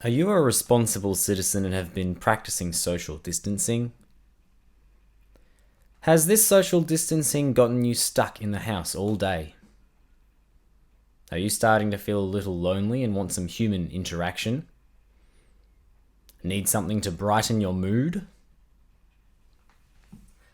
Are you a responsible citizen and have been practicing social distancing? Has this social distancing gotten you stuck in the house all day? Are you starting to feel a little lonely and want some human interaction? Need something to brighten your mood?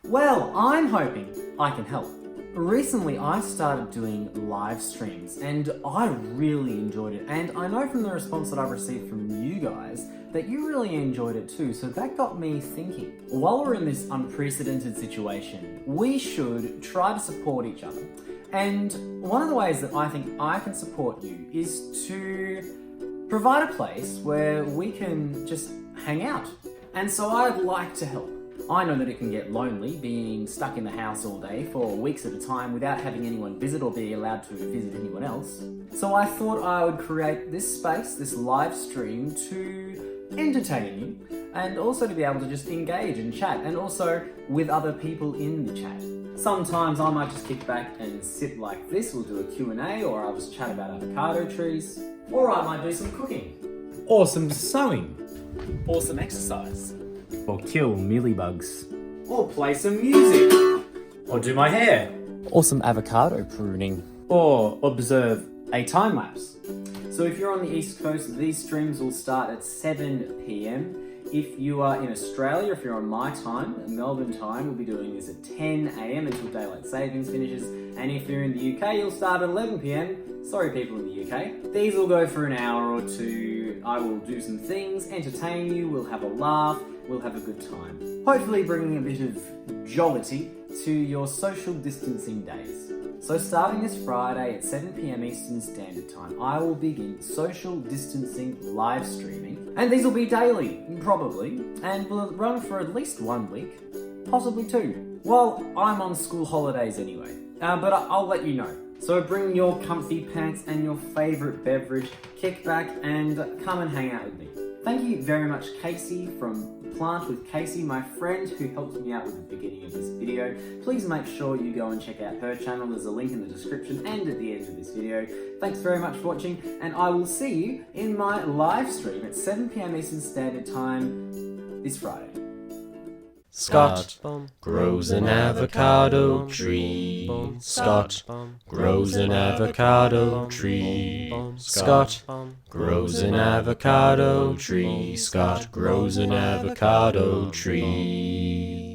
Well, I'm hoping I can help. Recently, I started doing live streams and I really enjoyed it. And I know from the response that I've received from you guys that you really enjoyed it too. So that got me thinking. While we're in this unprecedented situation, we should try to support each other. And one of the ways that I think I can support you is to provide a place where we can just hang out. And so I'd like to help. I know that it can get lonely being stuck in the house all day for weeks at a time without having anyone visit or be allowed to visit anyone else. So I thought I would create this space, this live stream, to entertain you and also to be able to just engage and chat, and also with other people in the chat. Sometimes I might just kick back and sit like this, we'll do a Q&A, or I'll just chat about avocado trees, or I might do some cooking, or some sewing, or some exercise, or kill mealybugs, or play some music, or do my hair, or some avocado pruning, or observe a time lapse. So if you're on the East Coast, these streams will start at 7 p.m. If you are in Australia, if you're on my time, Melbourne time, we'll be doing this at 10 a.m. until daylight savings finishes. And if you're in the UK, you'll start at 11 p.m. Sorry, people in the UK. These will go for an hour or two. I will do some things, entertain you, we'll have a laugh, we'll have a good time. Hopefully bringing a bit of jollity to your social distancing days. So starting this Friday at 7 p.m. Eastern Standard Time, I will begin social distancing live streaming. And these will be daily, probably, and will run for at least 1 week, possibly 2. Well, I'm on school holidays anyway, but I'll let you know. So bring your comfy pants and your favourite beverage, kick back and come and hang out with me. Thank you very much, Casey from Plant with Casey, my friend who helped me out with the beginning of this video. Please make sure you go and check out her channel. There's a link in the description and at the end of this video. Thanks very much for watching, and I will see you in my live stream at 7 p.m. Eastern Standard Time this Friday. Scott grows an avocado tree. Scott grows an avocado tree. Scott grows an avocado tree. Scott grows an avocado tree.